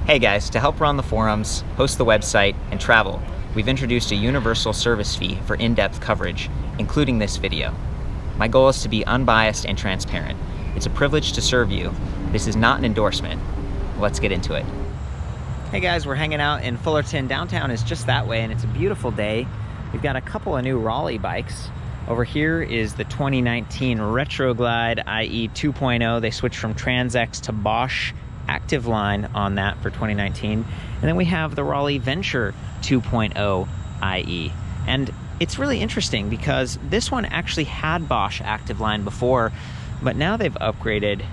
Hey guys, to help run the forums, host the website, and travel, we've introduced a universal service fee for in-depth coverage, including this video. My goal is to be unbiased and transparent. It's a privilege to serve you. This is not an endorsement. Let's get into it. Hey guys, we're hanging out in Fullerton. Downtown is just that way, and it's a beautiful day. We've got a couple of new Raleigh bikes. Over here is the 2019 RetroGlide IE 2.0. They switched from Transx to Bosch Active Line on that for 2019. And then we have the Raleigh Venture 2.0 IE. And it's really interesting because this one actually had Bosch Active Line before, but now they've upgraded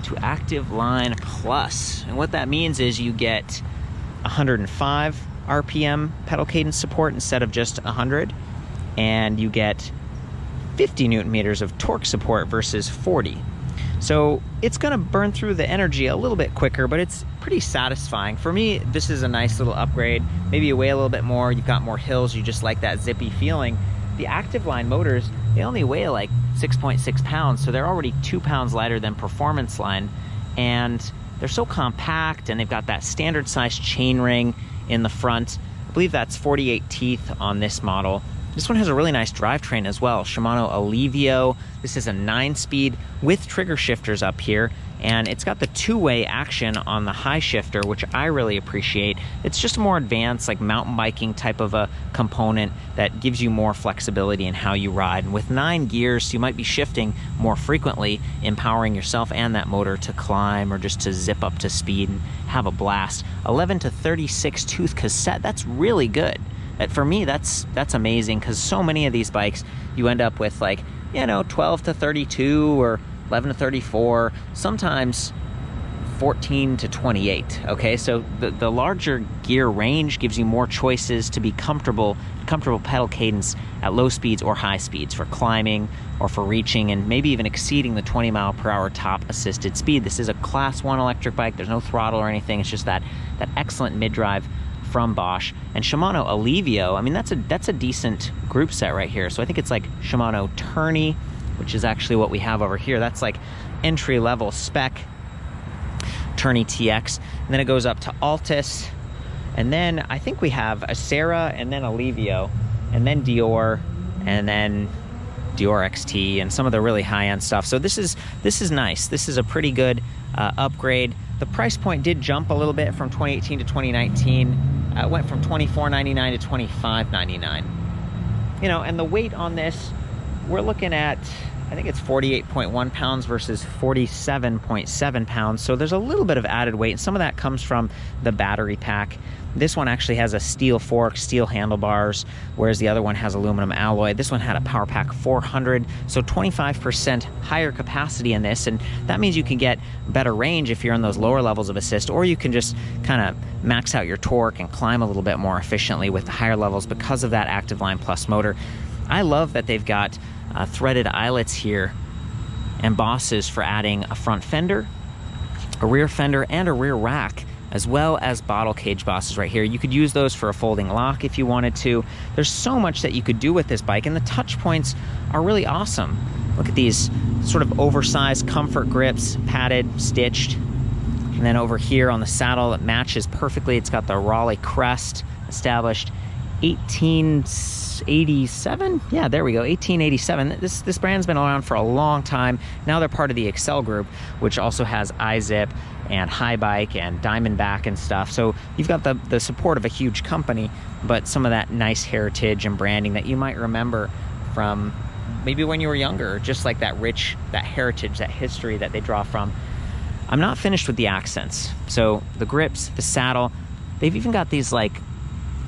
to Active Line Plus. And what that means is you get 105 RPM pedal cadence support instead of just 100. And you get 50 Newton meters of torque support versus 40. So it's gonna burn through the energy a little bit quicker, but it's pretty satisfying. For me, this is a nice little upgrade. Maybe you weigh a little bit more, you've got more hills, you just like that zippy feeling. The Active Line motors, they only weigh like 6.6 pounds, so they're already 2 pounds lighter than Performance Line. And they're so compact, and they've got that standard size chain ring in the front. I believe that's 48 teeth on this model. This one has a really nice drivetrain as well. Shimano Alivio. This is a 9-speed with trigger shifters up here, and it's got the two-way action on the high shifter, which I really appreciate. It's just a more advanced, like mountain biking type of a component that gives you more flexibility in how you ride. And with 9 gears, you might be shifting more frequently, empowering yourself and that motor to climb or just to zip up to speed and have a blast. 11 to 36 tooth cassette, that's really good. For me, that's amazing, because so many of these bikes, you end up with, like, 12 to 32 or 11 to 34, sometimes 14 to 28, okay? So the larger gear range gives you more choices to be comfortable pedal cadence at low speeds or high speeds for climbing or for reaching and maybe even exceeding the 20 mile per hour top assisted speed. This is a Class 1 electric bike. There's no throttle or anything. It's just that excellent mid-drive from Bosch. And Shimano Alivio, I mean, that's a decent group set right here. So I think it's like Shimano Tourney, which is actually what we have over here. That's like entry-level spec Tourney TX. And then it goes up to Altus. And then I think we have Acera, and then Alivio, and then Dior, and then Dior XT, and some of the really high-end stuff. So this is nice. This is a pretty good upgrade. The price point did jump a little bit from 2018 to 2019. It went from $24.99 to $25.99. And the weight on this, we're looking at, I think it's 48.1 pounds versus 47.7 pounds. So there's a little bit of added weight, and some of that comes from the battery pack. This one actually has a steel fork, steel handlebars, whereas the other one has aluminum alloy. This one had a Power Pack 400, so 25% higher capacity in this, and that means you can get better range if you're on those lower levels of assist, or you can just kind of max out your torque and climb a little bit more efficiently with the higher levels because of that Active Line Plus motor. I love that they've got threaded eyelets here and bosses for adding a front fender, a rear fender, and a rear rack, as well as bottle cage bosses right here. You could use those for a folding lock if you wanted to. There's so much that you could do with this bike, and the touch points are really awesome. Look at these sort of oversized comfort grips, padded, stitched. And then over here on the saddle, it matches perfectly. It's got the Raleigh crest, established 1887. Yeah, there we go, 1887. This brand's been around for a long time. Now they're part of the Excel Group, which also has iZip and High Bike and Diamondback and stuff. So you've got the support of a huge company, but some of that nice heritage and branding that you might remember from maybe when you were younger, just like that heritage, that history that they draw from. I'm not finished with the accents. So the grips, the saddle, they've even got these like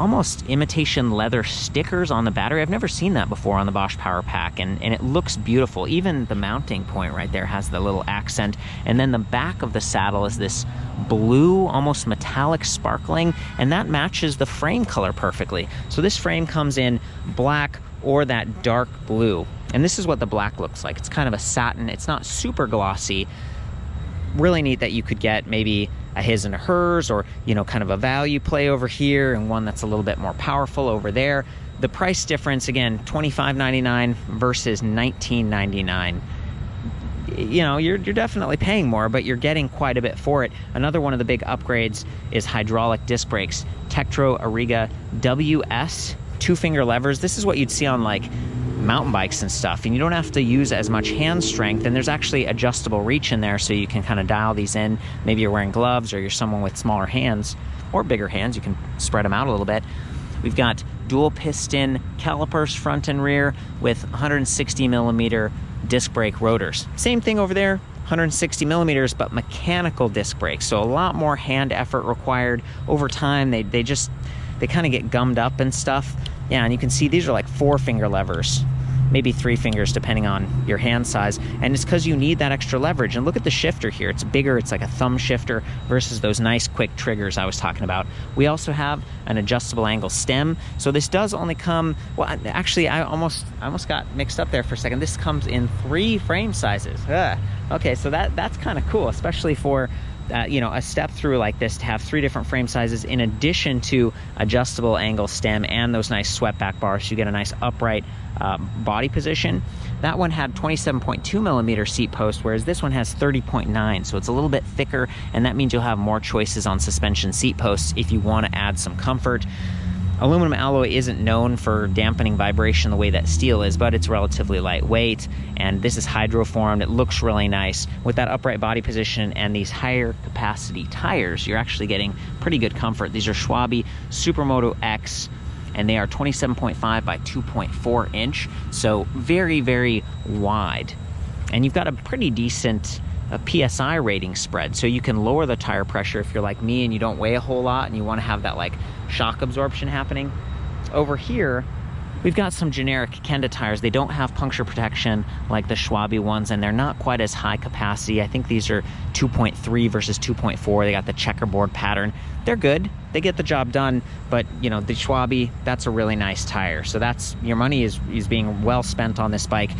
almost imitation leather stickers on the battery. I've never seen that before on the Bosch Power Pack, and it looks beautiful. Even the mounting point right there has the little accent, and then the back of the saddle is this blue, almost metallic sparkling, and that matches the frame color perfectly. So this frame comes in black or that dark blue, and this is what the black looks like. It's kind of a satin. It's not super glossy. Really neat that you could get maybe a his and a hers, or kind of a value play over here and one that's a little bit more powerful over there. The price difference, again, $25.99 versus $19.99. you know, you're definitely paying more, but you're getting quite a bit for it. Another one of the big upgrades is hydraulic disc brakes. Tektro Ariga WS 2-finger levers. This is what you'd see on like mountain bikes and stuff, and you don't have to use as much hand strength, and there's actually adjustable reach in there, so you can kind of dial these in. Maybe you're wearing gloves, or you're someone with smaller hands or bigger hands, you can spread them out a little bit. We've got dual piston calipers front and rear with 160 millimeter disc brake rotors. Same thing over there, 160 millimeters, but mechanical disc brakes, so a lot more hand effort required. Over time, they kind of get gummed up and stuff. Yeah, and you can see these are like 4-finger levers, maybe 3 fingers depending on your hand size, and it's because you need that extra leverage. And look at the shifter here, it's bigger, it's like a thumb shifter versus those nice quick triggers I was talking about. We also have an adjustable angle stem, so this does only come, well, actually I almost got mixed up there for a second. This comes in 3 frame sizes. Okay, so that's kind of cool, especially for you know, a step through like this, to have 3 different frame sizes in addition to adjustable angle stem and those nice swept back bars, so you get a nice upright body position. That one had 27.2 millimeter seat post, whereas this one has 30.9, so it's a little bit thicker, and that means you'll have more choices on suspension seat posts if you want to add some comfort. Aluminum alloy isn't known for dampening vibration the way that steel is, but it's relatively lightweight, and this is hydroformed. It looks really nice. With that upright body position and these higher capacity tires, you're actually getting pretty good comfort. These are Schwalbe Supermoto X, and they are 27.5 by 2.4 inch, so very, very wide. And you've got a pretty decent PSI rating spread, so you can lower the tire pressure if you're like me and you don't weigh a whole lot and you want to have that like shock absorption happening. Over here we've got some generic Kenda tires. They don't have puncture protection like the Schwalbe ones, and they're not quite as high capacity. I think these are 2.3 versus 2.4. They got the checkerboard pattern. They're good, they get the job done, but you know, the Schwalbe, that's a really nice tire, so that's, your money is being well spent on this bike.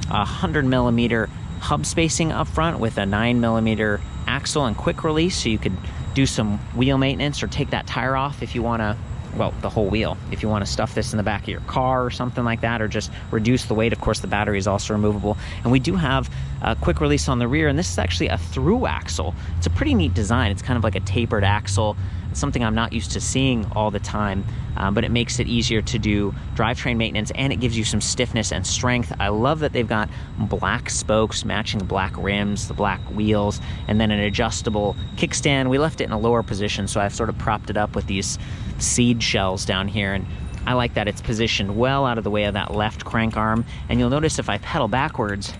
100 millimeter hub spacing up front with a 9 millimeter axle and quick release, so you could do some wheel maintenance or take that tire off if you want to, well, the whole wheel, if you want to stuff this in the back of your car or something like that, or just reduce the weight. Of course, the battery is also removable. And we do have a quick release on the rear, and this is actually a through axle. It's a pretty neat design. It's kind of like a tapered axle. It's something I'm not used to seeing all the time, but it makes it easier to do drivetrain maintenance, and it gives you some stiffness and strength. I love that they've got black spokes matching the black rims, the black wheels, and then an adjustable kickstand. We left it in a lower position, so I've sort of propped it up with these seed shells down here, and I like that it's positioned well out of the way of that left crank arm. And you'll notice if I pedal backwards,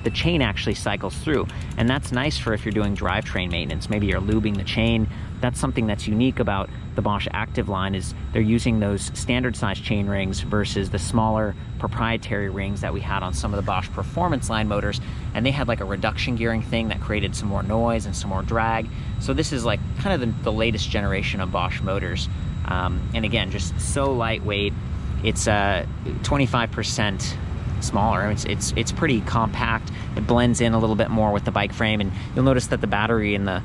the chain actually cycles through, and that's nice for if you're doing drivetrain maintenance. Maybe you're lubing the chain. That's something that's unique about the Bosch Active Line, is they're using those standard size chain rings versus the smaller proprietary rings that we had on some of the Bosch Performance Line motors, and they had like a reduction gearing thing that created some more noise and some more drag. So this is like kind of the latest generation of Bosch motors, and again, just so lightweight. It's 25% smaller. It's pretty compact. It blends in a little bit more with the bike frame, and you'll notice that the battery and the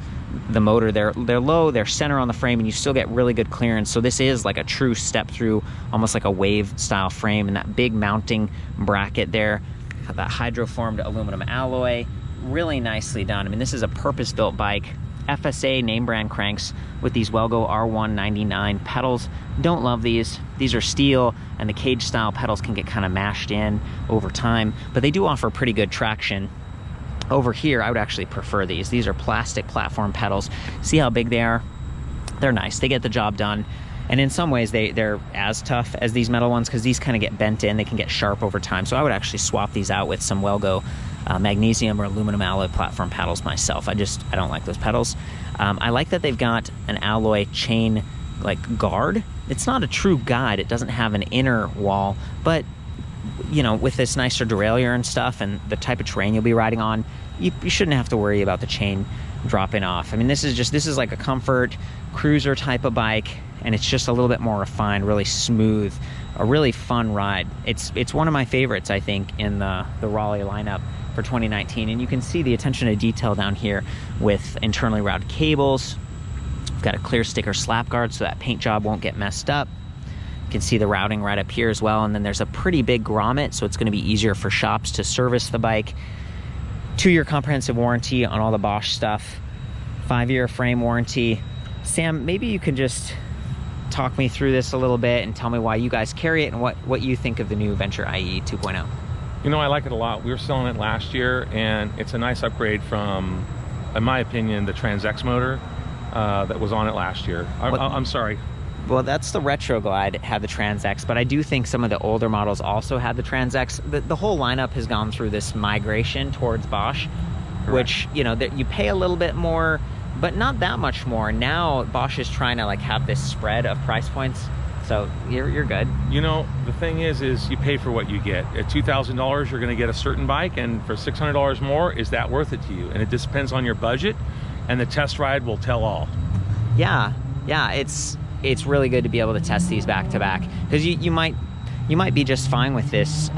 motor, they're low, they're center on the frame, and you still get really good clearance. So this is like a true step through, almost like a wave style frame, and that big mounting bracket there, that hydroformed aluminum alloy, really nicely done. I mean, this is a purpose-built bike. FSA name brand cranks with these Welgo R199 pedals. Don't love these. These are steel, and the cage style pedals can get kind of mashed in over time, but they do offer pretty good traction. Over here, I would actually prefer these. These are plastic platform pedals. See how big they are? They're nice. They get the job done. And in some ways, they're as tough as these metal ones, because these kind of get bent in. They can get sharp over time. So I would actually swap these out with some Welgo magnesium or aluminum alloy platform paddles myself. I don't like those pedals. I like that they've got an alloy chain like guard. It's not a true guide. It doesn't have an inner wall, but you know, with this nicer derailleur and stuff and the type of terrain you'll be riding on, you shouldn't have to worry about the chain dropping off. I mean, this is like a comfort cruiser type of bike, and it's just a little bit more refined, really smooth, a really fun ride. It's one of my favorites, I think, in the Raleigh lineup for 2019. And you can see the attention to detail down here with internally routed cables. We've got a clear sticker slap guard so that paint job won't get messed up. You can see the routing right up here as well, and then there's a pretty big grommet, so it's going to be easier for shops to service the bike. 2-year comprehensive warranty on all the Bosch stuff, 5-year frame warranty. Sam, maybe you can just talk me through this a little bit and tell me why you guys carry it and what you think of the new Venture IE 2.0. You know, I like it a lot. We were selling it last year, and it's a nice upgrade from, in my opinion, the TransX motor that was on it last year. I'm sorry. Well, that's the Retro Glide had the TransX, but I do think some of the older models also had the TransX. The whole lineup has gone through this migration towards Bosch. Correct. Which, you know, you pay a little bit more, but not that much more. Now Bosch is trying to like have this spread of price points, so you're good. You know, the thing is you pay for what you get. At $2,000, you're going to get a certain bike, and for $600 more, is that worth it to you? And it just depends on your budget, and the test ride will tell all. Yeah, it's really good to be able to test these back to back, because you might be just fine with this.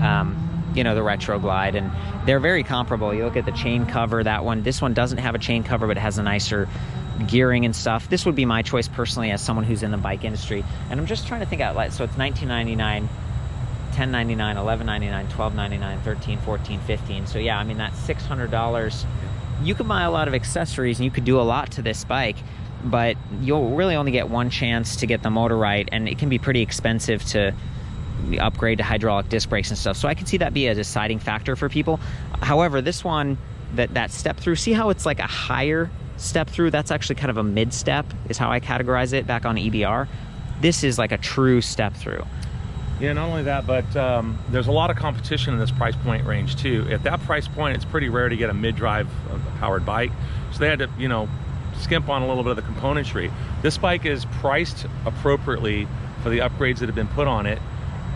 You know, the Retro Glide, and they're very comparable. You look at the chain cover, this one doesn't have a chain cover, but it has a nicer gearing and stuff. This would be my choice personally as someone who's in the bike industry. And I'm just trying to think out loud. So it's $19.99, $10.99, $11.99, $12.99, $13, $14, $15. So yeah, I mean, that's $600. You could buy a lot of accessories and you could do a lot to this bike, but you'll really only get one chance to get the motor right, and it can be pretty expensive to upgrade to hydraulic disc brakes and stuff. So I can see that be a deciding factor for people. However, this one, that step through, see how it's like a higher step through? That's actually kind of a mid step is how I categorize it back on EBR. This is like a true step through. Yeah, not only that, but there's a lot of competition in this price point range too. At that price point, it's pretty rare to get a mid-drive powered bike. So they had to, you know, skimp on a little bit of the componentry. This bike is priced appropriately for the upgrades that have been put on it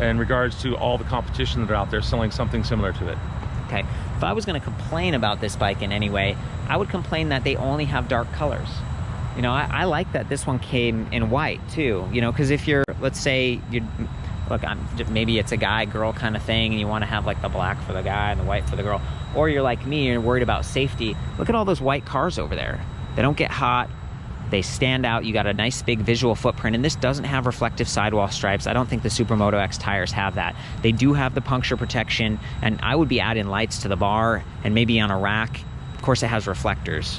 in regards to all the competition that are out there selling something similar to it. Okay, if I was going to complain about this bike in any way, I would complain that they only have dark colors. You know, I like that this one came in white too, you know, because if you're, let's say, maybe it's a guy-girl kind of thing and you want to have like the black for the guy and the white for the girl, or you're like me, you're worried about safety. Look at all those white cars over there. They don't get hot. They stand out. You got a nice big visual footprint, and this doesn't have reflective sidewall stripes. I don't think the Supermoto X tires have that. They do have the puncture protection, and I would be adding lights to the bar and maybe on a rack. Of course, it has reflectors.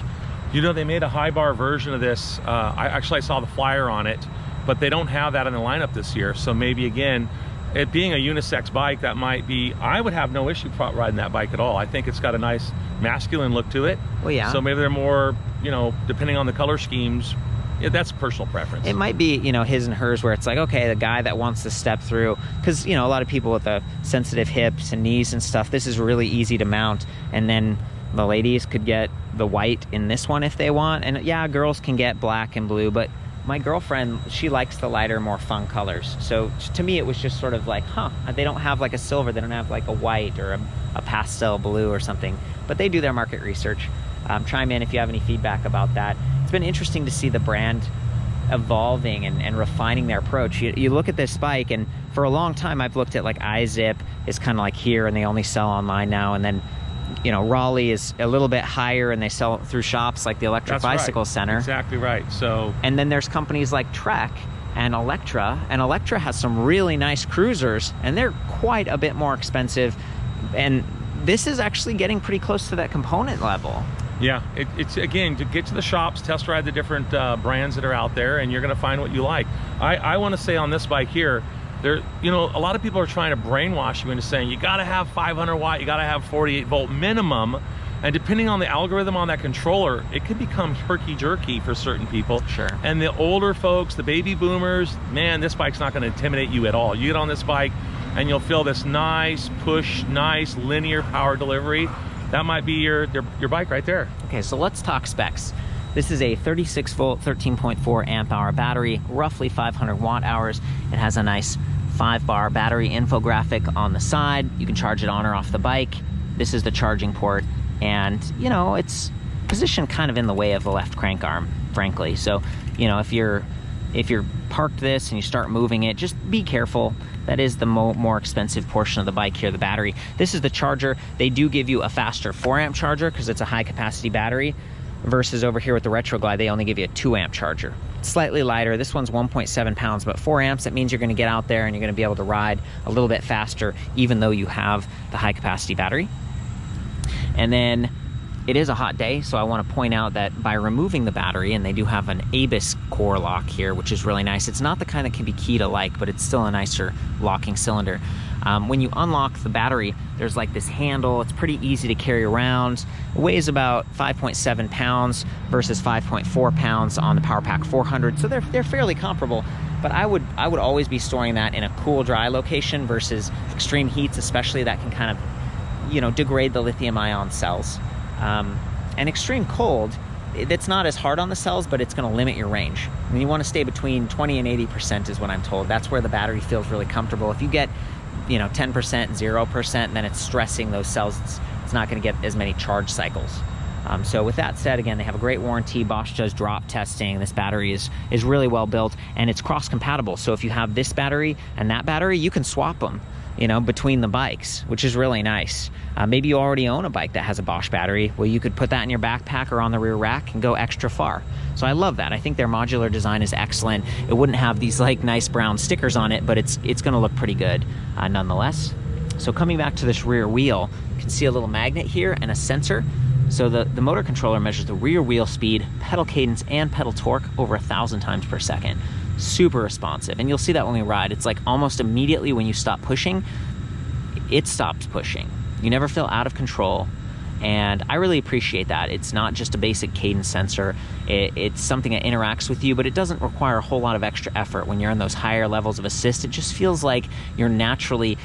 You know, they made a high bar version of this. I saw the flyer on it, but they don't have that in the lineup this year. So maybe again, it being a unisex bike, that might be, I would have no issue riding that bike at all. I think it's got a nice masculine look to it. Well, yeah. So maybe they're more, you know, depending on the color schemes, yeah, that's personal preference. It might be, you know, his and hers, where it's like, okay, the guy that wants to step through, because, you know, a lot of people with the sensitive hips and knees and stuff, this is really easy to mount. And then the ladies could get the white in this one if they want. And yeah, girls can get black and blue, but my girlfriend, she likes the lighter, more fun colors. So to me, it was just sort of like, they don't have like a silver, they don't have like a white or a pastel blue or something, but they do their market research. Chime in if you have any feedback about that. It's been interesting to see the brand evolving and refining their approach. You look at this bike, and for a long time, I've looked at like iZip is kind of like here, and they only sell online now, and then, you know, Raleigh is a little bit higher and they sell through shops like the Electric Bicycle Center. Exactly right. So, and then there's companies like Trek and Electra, and Electra has some really nice cruisers, and they're quite a bit more expensive, and this is actually getting pretty close to that component level. Yeah, it's again, to get to the shops, test ride the different brands that are out there, and you're going to find what you like. I want to say on this bike here, you know, a lot of people are trying to brainwash you into saying you got to have 500 watt, you got to have 48 volt minimum, and depending on the algorithm on that controller, it could become herky-jerky for certain people. Sure. And the older folks, the baby boomers, man, this bike's not going to intimidate you at all. You get on this bike and you'll feel this nice push, nice linear power delivery. That might be your bike right there. Okay, so let's talk specs. This is a 36 volt, 13.4 amp hour battery, roughly 500 watt hours. It has a nice 5-bar battery infographic on the side. You can charge it on or off the bike. This is the charging port, and you know, it's positioned kind of in the way of the left crank arm, frankly. So, you know, if you're parked this and you start moving it, just be careful. That is the more expensive portion of the bike here, the battery. This is the charger. They do give you a faster 4 amp charger because it's a high capacity battery, versus over here with the Retro Glide, they only give you a 2 amp charger. It's slightly lighter. This one's 1.7 pounds, but 4 amps, that means you're gonna get out there and you're gonna be able to ride a little bit faster, even though you have the high capacity battery. And then it is a hot day, so I want to point out that by removing the battery, and they do have an ABIS core lock here, which is really nice. It's not the kind that can be key to like, but it's still a nicer locking cylinder. When you unlock the battery, there's like this handle. It's pretty easy to carry around. It weighs about 5.7 pounds versus 5.4 pounds on the PowerPack 400, so they're fairly comparable. But I would always be storing that in a cool, dry location versus extreme heats, especially that can kind of, you know, degrade the lithium-ion cells. And extreme cold, it's not as hard on the cells, but it's going to limit your range. And you want to stay between 20 and 80% is what I'm told. That's where the battery feels really comfortable. If you get, you know, 10%, 0%, then it's stressing those cells. It's not going to get as many charge cycles. So with that said, again, they have a great warranty. Bosch does drop testing. This battery is really well built, and it's cross compatible. So if you have this battery and that battery, you can swap them, you know, between the bikes, which is really nice. Maybe you already own a bike that has a Bosch battery. Well, you could put that in your backpack or on the rear rack and go extra far. So I love that. I think their modular design is excellent. It wouldn't have these like nice brown stickers on it, but it's going to look pretty good nonetheless. So coming back to this rear wheel, you can see a little magnet here and a sensor. So the motor controller measures the rear wheel speed, pedal cadence, and pedal torque over 1,000 times per second. Super responsive, and you'll see that when we ride. It's like almost immediately when you stop pushing, it stops pushing. You never feel out of control, and I really appreciate that. It's not just a basic cadence sensor. It's something that interacts with you, but it doesn't require a whole lot of extra effort. When you're in those higher levels of assist, it just feels like you're naturally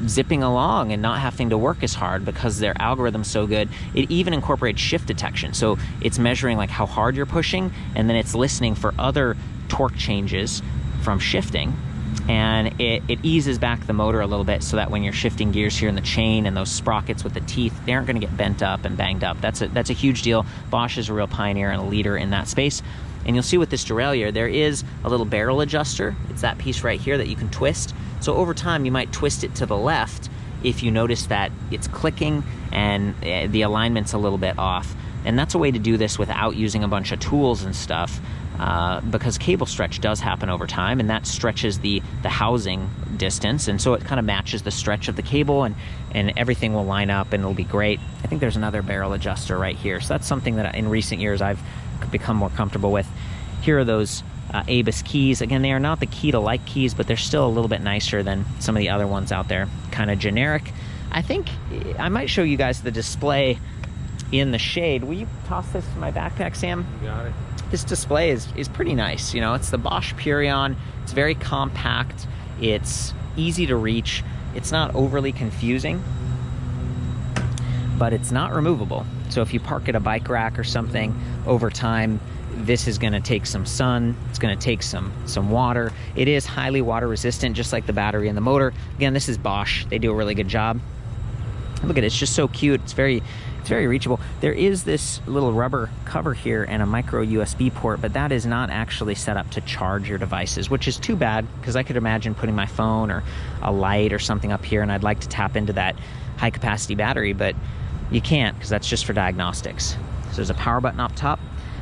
zipping along and not having to work as hard because their algorithm's so good. It even incorporates shift detection, so it's measuring like how hard you're pushing, and then it's listening for other torque changes from shifting, and it eases back the motor a little bit so that when you're shifting gears here in the chain and those sprockets with the teeth, they aren't going to get bent up and banged up. That's a huge deal. Bosch is a real pioneer and a leader in that space. And you'll see with this derailleur, there is a little barrel adjuster. It's that piece right here that you can twist. So over time, you might twist it to the left if you notice that it's clicking and the alignment's a little bit off. And that's a way to do this without using a bunch of tools and stuff, because cable stretch does happen over time, and that stretches the housing distance, and so it kind of matches the stretch of the cable, and everything will line up and it'll be great. I think there's another barrel adjuster right here, so that's something that in recent years I've become more comfortable with. Here are those ABIS keys. Again, they are not the key to like keys, but they're still a little bit nicer than some of the other ones out there. Kind of generic. I think I might show you guys the display in the shade. Will you toss this to my backpack, Sam? You got it. This display is pretty nice. You know, it's the Bosch Purion. It's very compact. It's easy to reach. It's not overly confusing, but it's not removable. So if you park at a bike rack or something, over time, this is going to take some sun. It's going to take some water. It is highly water resistant, just like the battery and the motor. Again, this is Bosch. They do a really good job. Look at it. It's just so cute. It's very reachable. There is this little rubber cover here and a micro USB port, but that is not actually set up to charge your devices, which is too bad, because I could imagine putting my phone or a light or something up here, and I'd like to tap into that high capacity battery, but you can't, because that's just for diagnostics. So there's a power button up top.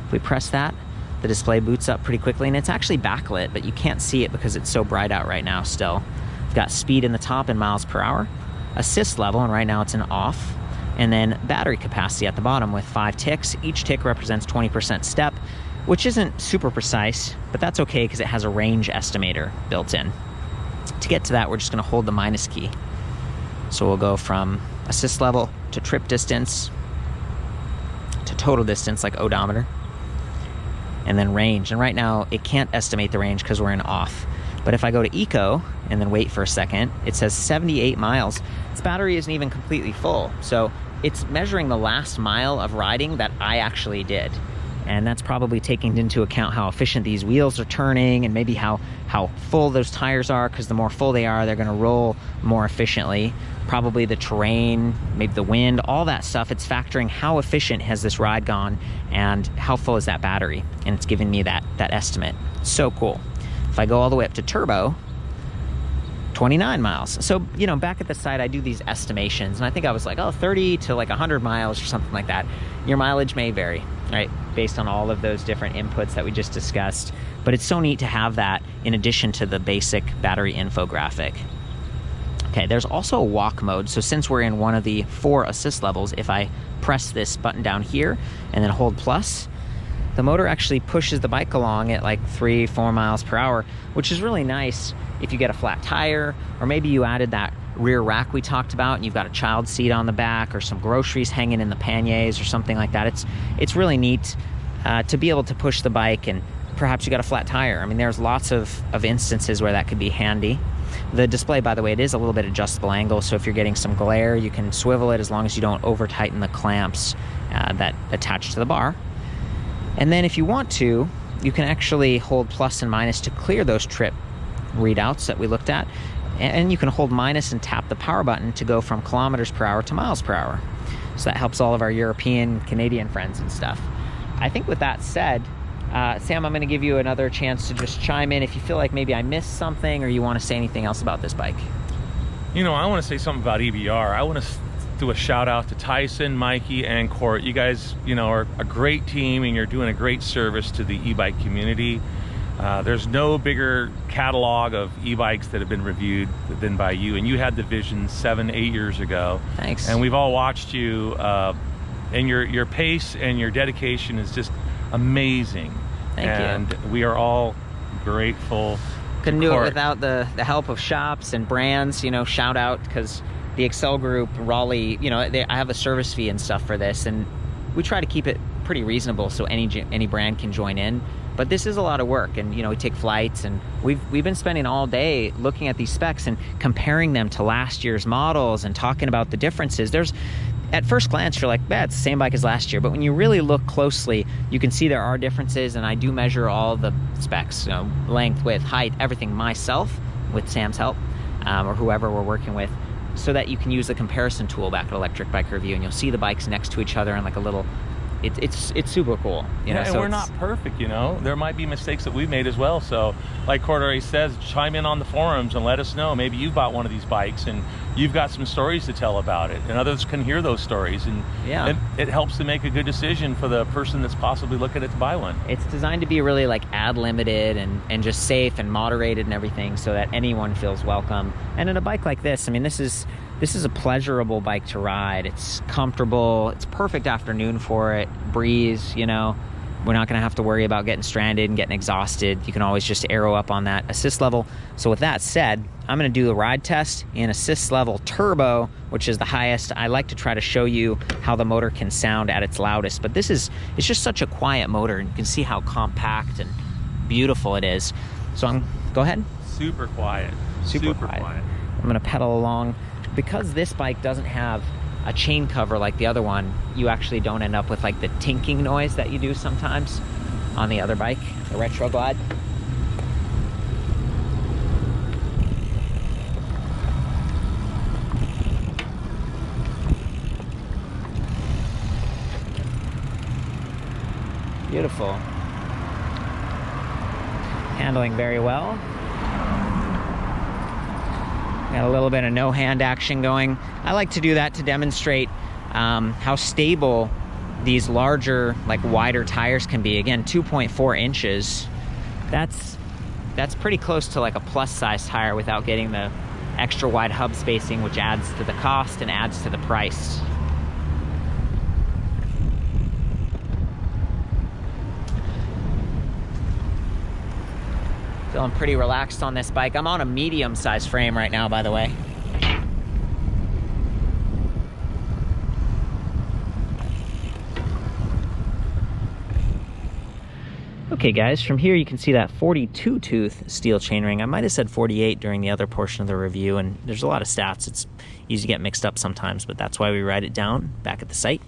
If we press that, the display boots up pretty quickly, and it's actually backlit, but you can't see it because it's so bright out right now still. We've got speed in the top in miles per hour, assist level, and right now it's an off, and then battery capacity at the bottom with 5 ticks. Each tick represents 20% step, which isn't super precise, but that's okay because it has a range estimator built in. To get to that, we're just going to hold the minus key. So we'll go from assist level to trip distance to total distance, like odometer, and then range. And right now it can't estimate the range because we're in off. But if I go to eco and then wait for a second, it says 78 miles. This battery isn't even completely full. So it's measuring the last mile of riding that I actually did. And that's probably taking into account how efficient these wheels are turning and maybe how full those tires are, because the more full they are, they're going to roll more efficiently. Probably the terrain, maybe the wind, all that stuff. It's factoring how efficient has this ride gone and how full is that battery. And it's giving me that estimate. So cool. If I go all the way up to turbo, 29 miles. So, you know, back at the site, I do these estimations, and I think I was like, oh, 30 to like 100 miles or something like that. Your mileage may vary, right, based on all of those different inputs that we just discussed. But it's so neat to have that in addition to the basic battery infographic. Okay, there's also a walk mode. So since we're in one of the 4 assist levels, if I press this button down here and then hold plus, the motor actually pushes the bike along at like 3-4 miles per hour, which is really nice if you get a flat tire, or maybe you added that rear rack we talked about and you've got a child seat on the back or some groceries hanging in the panniers or something like that. It's really neat to be able to push the bike, and perhaps you got a flat tire. I mean, there's lots of instances where that could be handy. The display, by the way, it is a little bit adjustable angle, so if you're getting some glare, you can swivel it as long as you don't over tighten the clamps that attach to the bar. And then if you want to, you can actually hold plus and minus to clear those trip readouts that we looked at. And you can hold minus and tap the power button to go from kilometers per hour to miles per hour. So that helps all of our European, Canadian friends and stuff. I think with that said, Sam, I'm gonna give you another chance to just chime in if you feel like maybe I missed something or you wanna say anything else about this bike. You know, I wanna say something about EBR. I wanna do a shout out to Tyson, Mikey, and Court. You guys, you know, are a great team and you're doing a great service to the e-bike community. There's no bigger catalog of e-bikes that have been reviewed than by you, and you had the vision 7-8 years ago. Thanks. And we've all watched you, and your pace and your dedication is just amazing. Thank you. And we are all grateful. Couldn't do it without the help of shops and brands. You know, shout out, because the Excel Group, Raleigh, you know, I have a service fee and stuff for this, and we try to keep it pretty reasonable so any brand can join in. But this is a lot of work, and you know, we take flights, and we've been spending all day looking at these specs and comparing them to last year's models and talking about the differences. There's, at first glance, you're like, yeah, it's the same bike as last year, but when you really look closely, you can see there are differences, and I do measure all the specs, you know, length, width, height, everything myself with Sam's help, or whoever we're working with, so that you can use the comparison tool back at Electric Bike Review, and you'll see the bikes next to each other in like a little, it's super cool, you know. And so we're not perfect, you know. There might be mistakes that we've made as well. So, like Cordery says, chime in on the forums and let us know. Maybe you bought one of these bikes and you've got some stories to tell about it, and others can hear those stories. And yeah, it helps to make a good decision for the person that's possibly looking to buy one. It's designed to be really like ad limited and just safe and moderated and everything, so that anyone feels welcome. And in a bike like this, I mean, this is a pleasurable bike to ride. It's comfortable. It's perfect afternoon for it. Breeze, you know. We're not going to have to worry about getting stranded and getting exhausted. You can always just arrow up on that assist level. So with that said, I'm going to do the ride test in assist level turbo, which is the highest. I like to try to show you how the motor can sound at its loudest, but it's just such a quiet motor, and you can see how compact and beautiful it is. So go ahead. Super quiet. Super quiet. I'm going to pedal along. Because this bike doesn't have a chain cover like the other one, you actually don't end up with like the tinking noise that you do sometimes on the other bike, the Retro Glide. Beautiful. Handling very well. Got a little bit of no hand action going. I like to do that to demonstrate how stable these larger, like wider tires can be. Again, 2.4 inches. That's pretty close to like a plus size tire without getting the extra wide hub spacing, which adds to the cost and adds to the price. Feeling pretty relaxed on this bike. I'm on a medium-sized frame right now, by the way. Okay guys, from here you can see that 42 tooth steel chainring. I might have said 48 during the other portion of the review, and there's a lot of stats. It's easy to get mixed up sometimes, but that's why we write it down back at the site.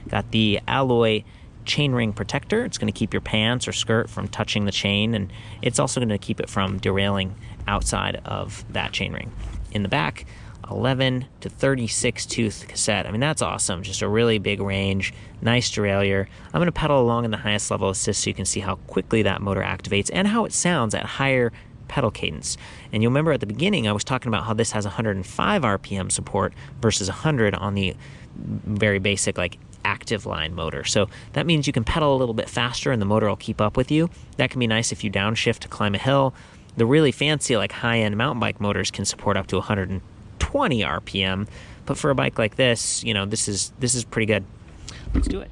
Got the alloy chainring protector. It's going to keep your pants or skirt from touching the chain, and it's also going to keep it from derailing outside of that chainring. In the back, 11 to 36 tooth cassette. I mean, that's awesome. Just a really big range, nice derailleur. I'm going to pedal along in the highest level assist so you can see how quickly that motor activates and how it sounds at higher pedal cadence. And you'll remember at the beginning I was talking about how this has 105 RPM support versus 100 on the very basic like active line motor. So that means you can pedal a little bit faster and the motor will keep up with you. That can be nice if you downshift to climb a hill. The really fancy like high-end mountain bike motors can support up to 120 20 RPM, but for a bike like this, you know, this is pretty good. Let's do it.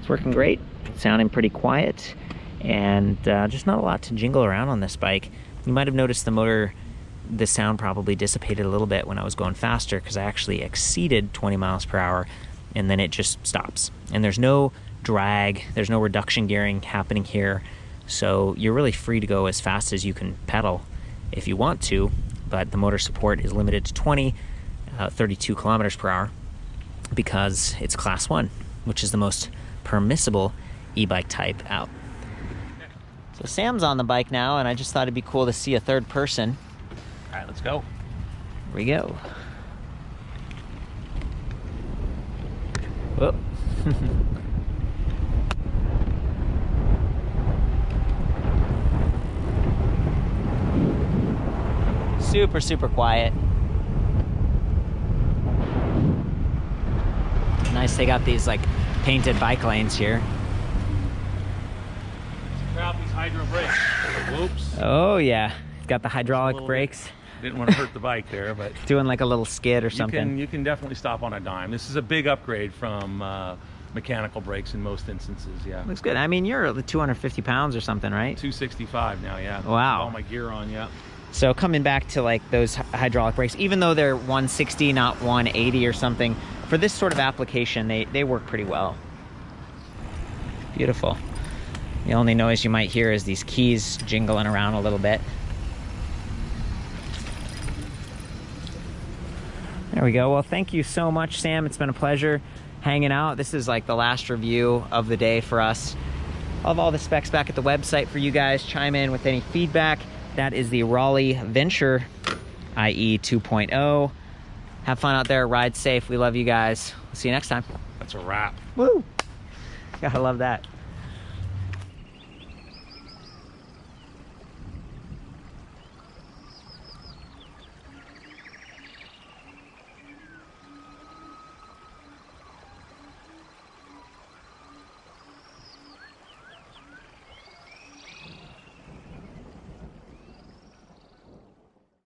Working great, sounding pretty quiet, and just not a lot to jingle around on this bike. You might have noticed the sound probably dissipated a little bit when I was going faster, because I actually exceeded 20 miles per hour, and then it just stops. And there's no drag, there's no reduction gearing happening here, so you're really free to go as fast as you can pedal if you want to, but the motor support is limited to 32 kilometers per hour, because it's class 1, which is the most permissible e-bike type out. So Sam's on the bike now, and I just thought it'd be cool to see a third person. All right, let's go. Here we go. Whoop. Super, super quiet. Nice, they got these like painted bike lanes here. Grab these hydro brakes. Whoops. Oh yeah, got the hydraulic brakes. Didn't want to hurt the bike there, but doing like a little skid or something. You can definitely stop on a dime. This is a big upgrade from mechanical brakes in most instances. Yeah, looks good. I mean, you're 250 pounds or something, right? 265 now. Yeah. Wow. All my gear on. Yeah. So coming back to like those hydraulic brakes, even though they're 160, not 180 or something, for this sort of application, they work pretty well. Beautiful. The only noise you might hear is these keys jingling around a little bit. There we go. Well, thank you so much, Sam. It's been a pleasure hanging out. This is like the last review of the day for us. I'll have all the specs back at the website for you guys. Chime in with any feedback. That is the Raleigh Venture IE 2.0. Have fun out there. Ride safe. We love you guys. We'll see you next time. That's a wrap. Woo! Gotta love that.